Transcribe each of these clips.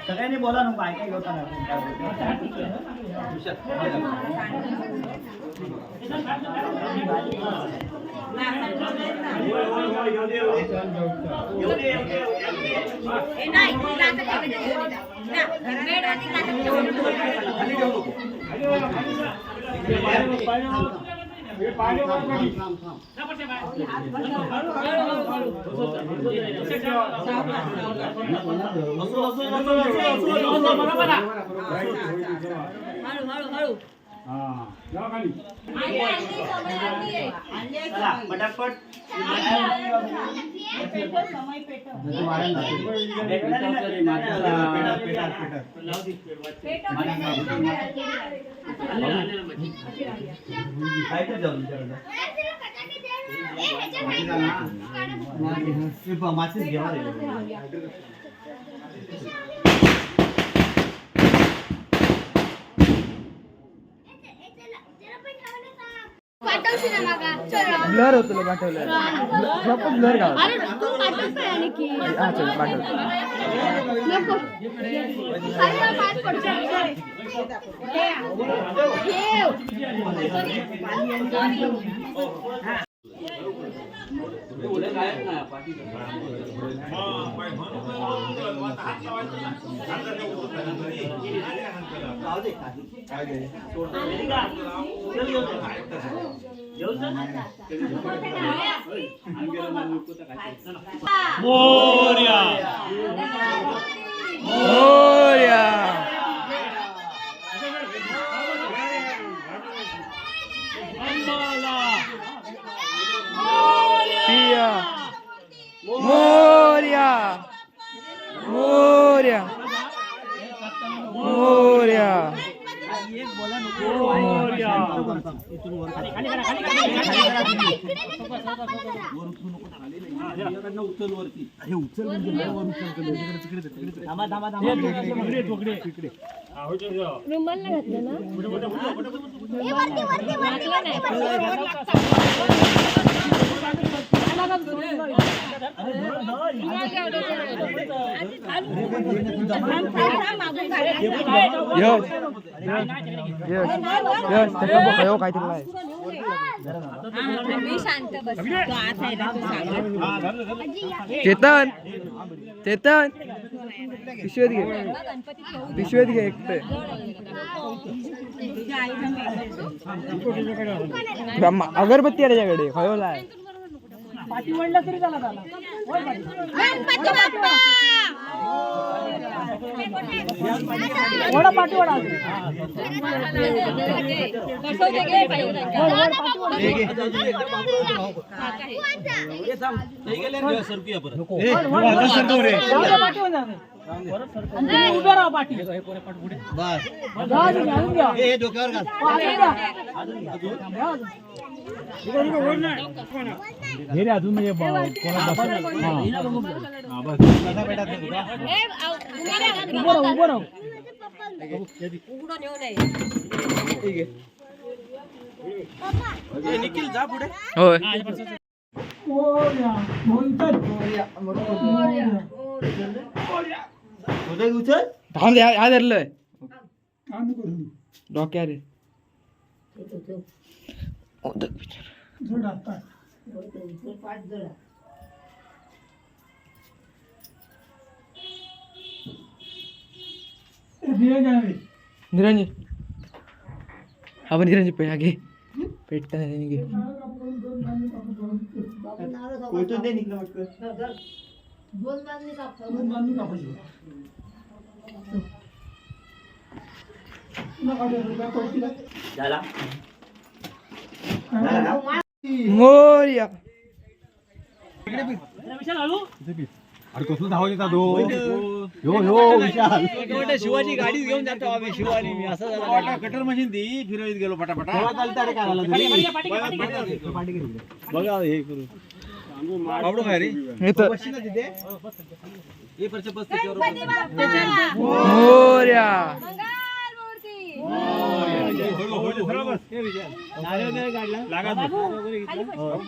सगळ्यांनी बोला नको काय काय होता पटापट ब्लर होतो पाठवलं ब्लर का अरे तू पाठवतोय आणि की हां चल पाठव नको खाली पाच पडते मोरया मोरया पिया मोरया मोरया मोरया रुमाल नाही घातलं ना चेतन चेतन पिशवेत घे पिशवेत घे एकटे अगरबत्ती आहे त्याच्याकडे खयोला आहे पाठी वडला तरी झाला वडा पाठी वडा उभे राहा पाठी डोक्यावर अजून म्हणजे निखिल जा पुढे होय थांब हा धरलंय डोक्या रे निरंजन हा पण निरंजन पे आगे पेटता नाही घे मोरया अरे कसं धावत येतात तो विशाल शिवाजी गाडी घेऊन जातो आम्ही शिवानी मी असं झालं कटर मशीन ती फिरवत गेलो पटापटा बघा हे करू आवडू काय रे इथं तिथे हे परचे बस त्याच्यावर मोरया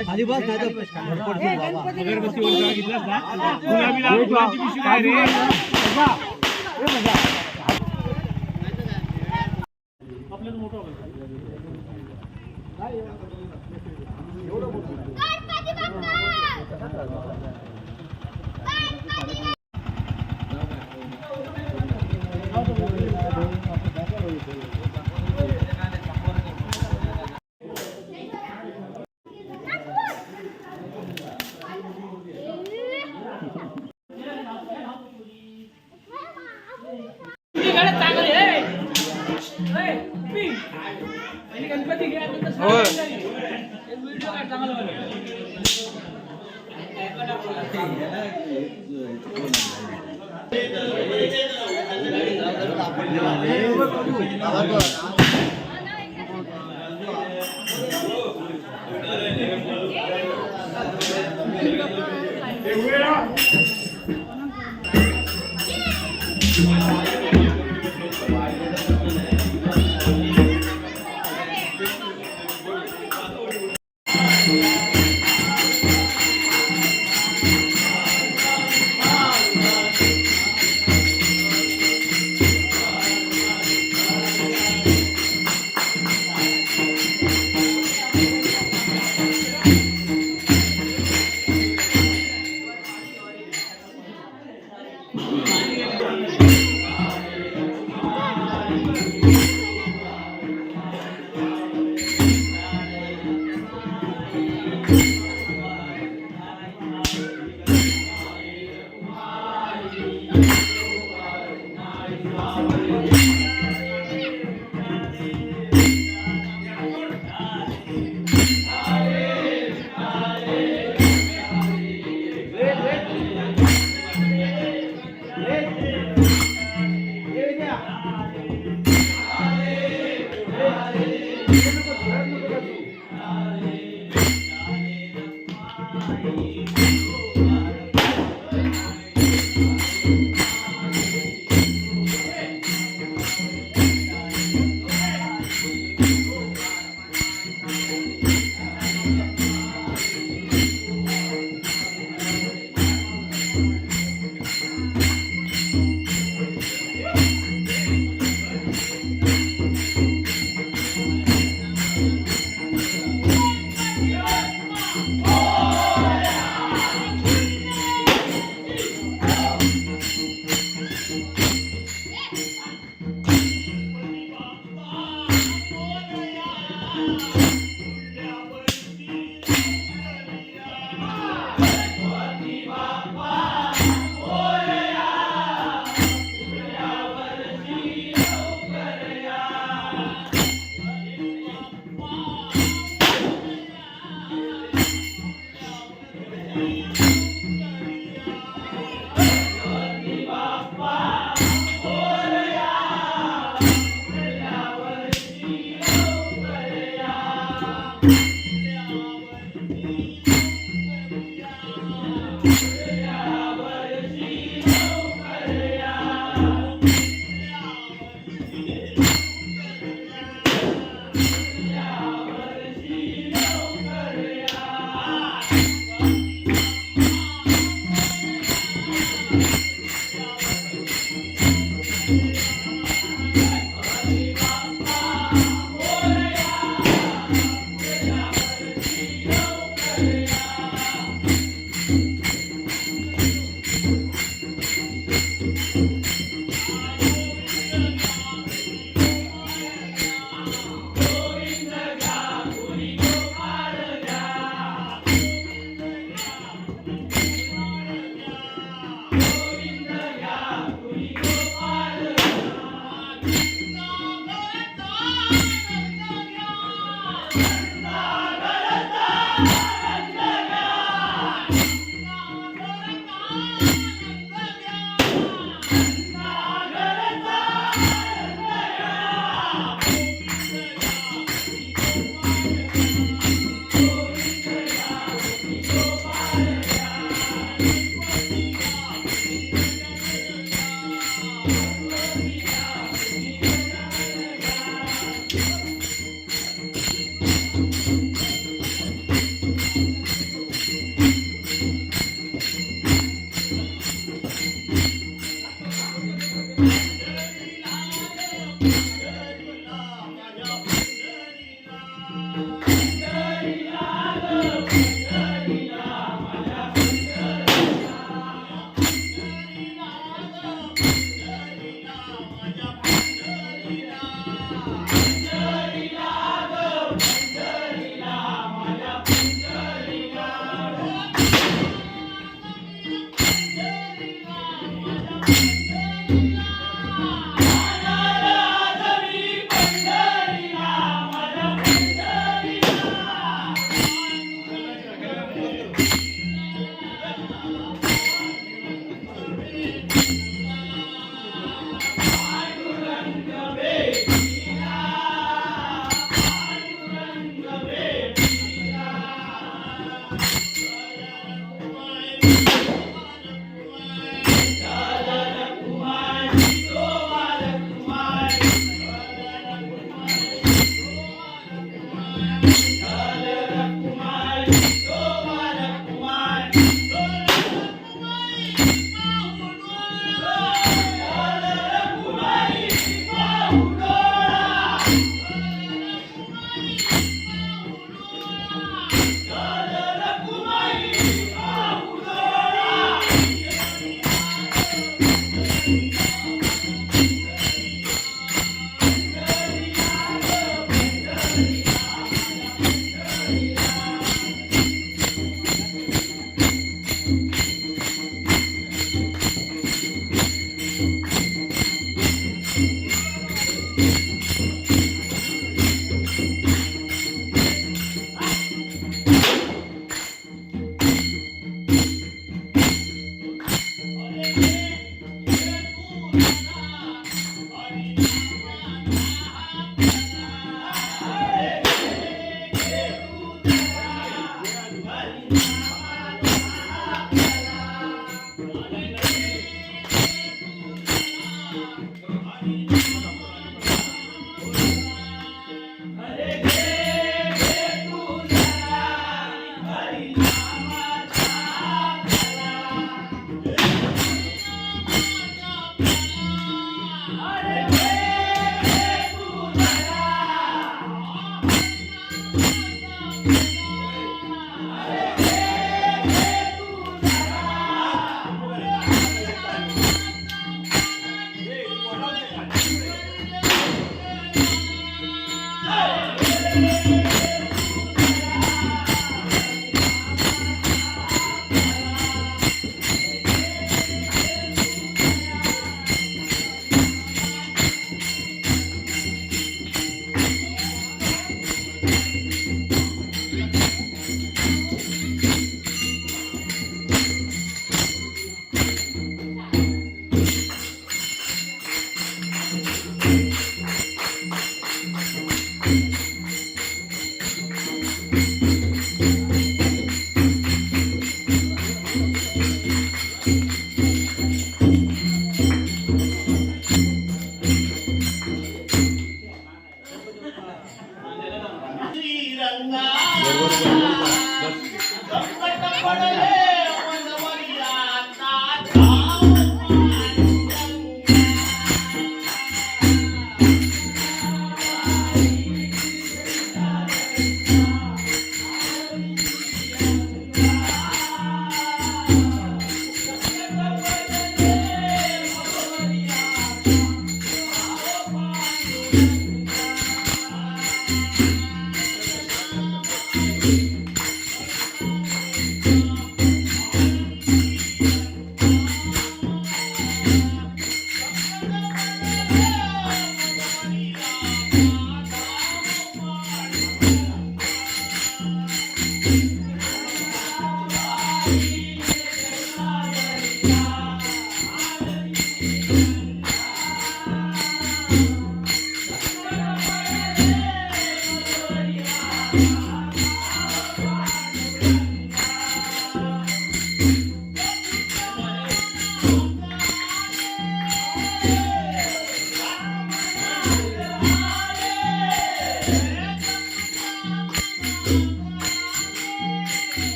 खाली बस Yeah.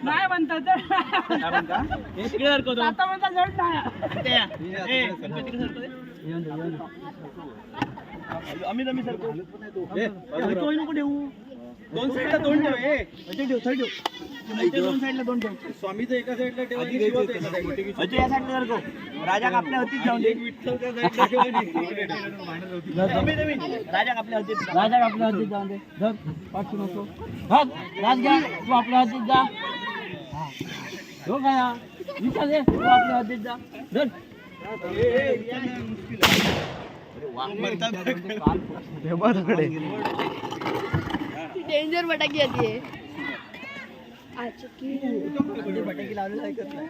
नाही म्हणतात आता म्हणता जड नाही आम्ही आम्ही सरको नको ठेवू दोन साईडला दोन ठेव ठेव थर्ड ठेव दोन साईडला दोन ठेव स्वामीचं एका साईडला ठेव या साईडला सरको राजा आपल्या हत्तीत जाऊन दे राजा आपल्या हत्तीत जाऊन दे पाठवू नको राज घ्या तू आपल्या हत्तीत जा हो काय विचार दे तू आपल्या हत्तीत जा धर डेंजर फटाकी आती है फटाकी लावलेला ऐकत नाही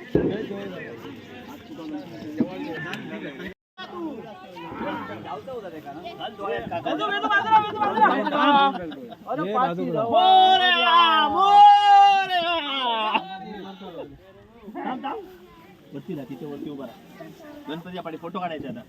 वरती राहा तिथे वरती उभा राहा गणपती पाठी फोटो काढायचे आता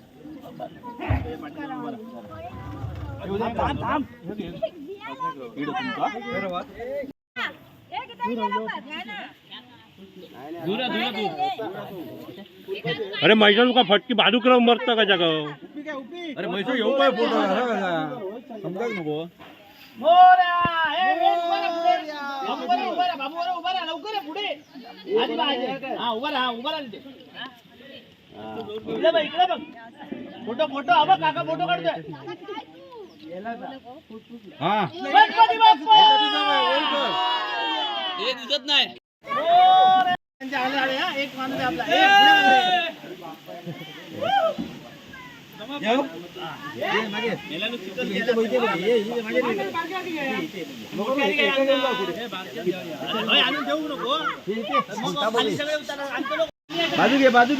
अरे मैसूर का फटकी बाजू क्रम मरत का जागा अरे मैसूर येऊ काय फोटो समजा नको फोटो फोटो हा बघ काका फोटो काढतोय दिसत नाही एक माणूस आपला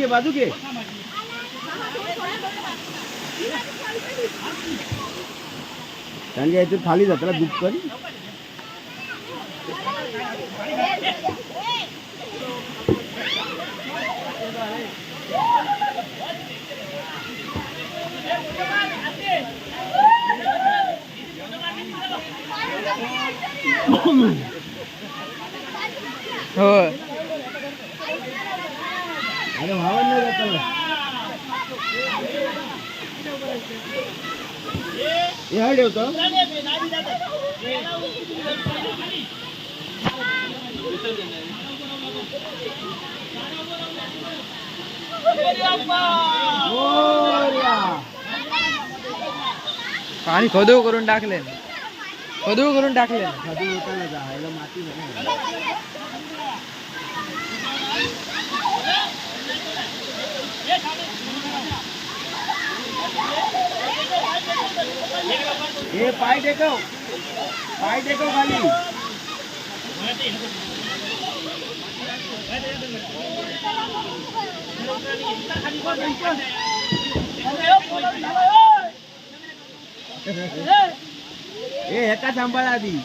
बाजू घे त्यांच्या याच्यात खाली जाताना दुःख कर हो अरे भावन नाही जात हे ठेवतो पाणी खदू करून टाकले माती हे पाय टेकव खाली हे एका सांभाळा आधी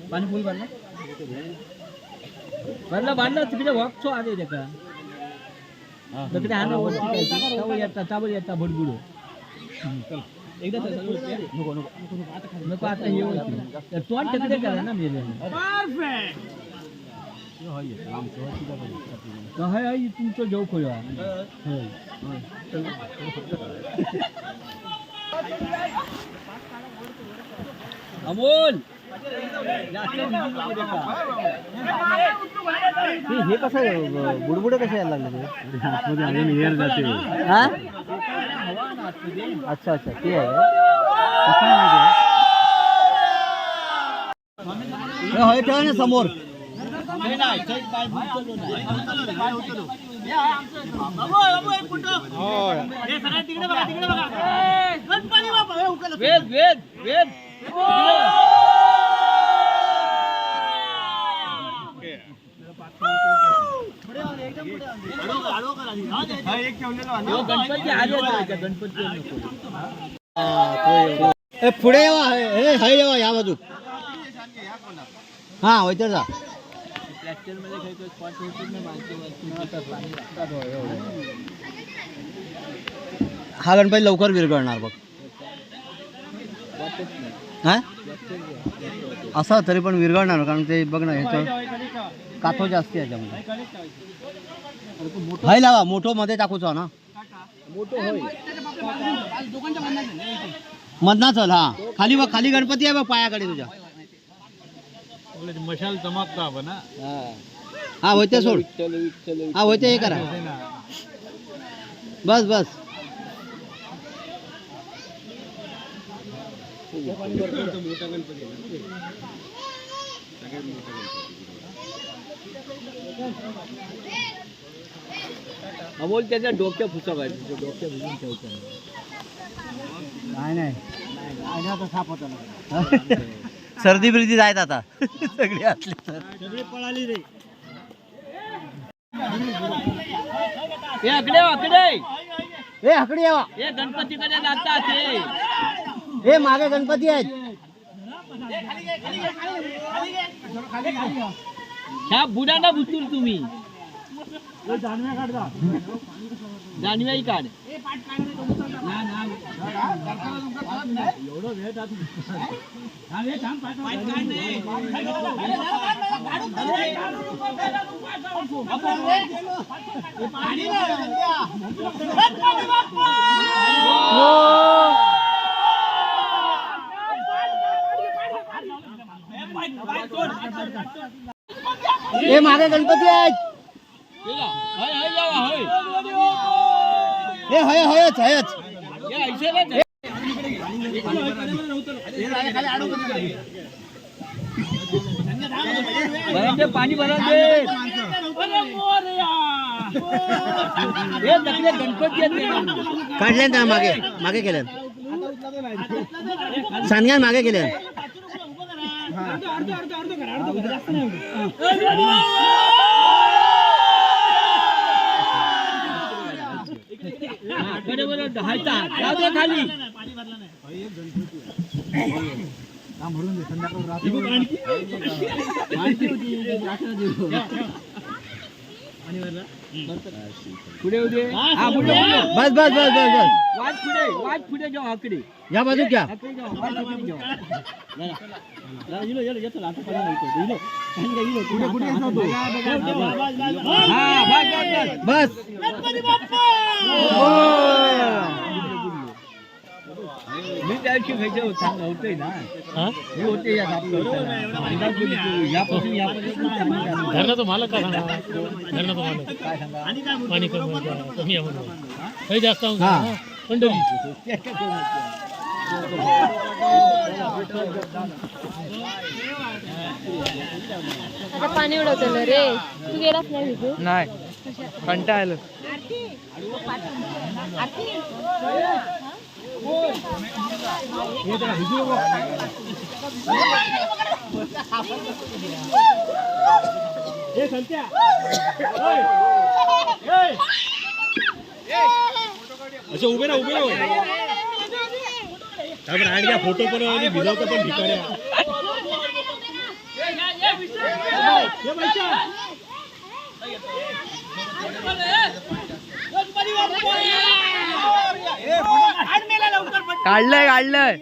पाणी फुल भरलं बांधलं तिकडे वॉक आले त्याचा तिकडे हा येता चावल येता भडबुडो एकदा नको नको नको आता हे होती तोंड तिकडे करा ना मेले परफेक्ट हाय तुमचं जेव खोया अमोल हे कसं बुडबुड कसे यायला लागले एअर जाते हा अच्छा अच्छा ते आहे ठेवा ना समोर वेद वेद वेद गणपती आले गणपती पुढे यावा हे यावा या बाजू हा होय जा हा गणपती लवकर विरघळणार बघ हा असं तरी पण विरघळणार कारण ते बघ ना ह्याचं काथो जास्ती आहे त्यामध्ये हाय लावा मोठो मध्ये टाकूचा ना मधना चल हा खाली बघ खाली गणपती आहे बघ पायाकडे तुझ्या मशाल चमकता ना हा होते सोड हा होते हे करा बस बस अमोल त्याच्या डोक्या फुसा पाहिजे डोक्या फुसून ठेवतो नाही आता साप होता सर्दी बिर्दी जायत आता सगळी असली तर पळाली रे अकडे अकडे यावा हे गणपतीकडे जातात हे मागे गणपती आहेत ह्या बुडांना बुचूर तुम्ही जानव्याही काढ हे मागे गणपती आहेत हे हयच हयच पाणी भरा गणपती काढले ना मागे मागे केले सांगा मागे केले खाली पुढे बस बस बस बस बस वाज पुढे जाऊ आकडे या बाजू क्या बस मी त्याची होतोय ना हे होते यापासून धरणाचं मालक काय सांगा धरणाचं मालक काय सांगा पाणी कमी आहे म्हणून काही जास्त पंढरी पाणी उडवतं रे तू गेलाच नाही तू नाही कंटाळा आलं अच्छा उभे राहा फोटो पण भिजवतो पण ठिकाणी काढलंय काढलंय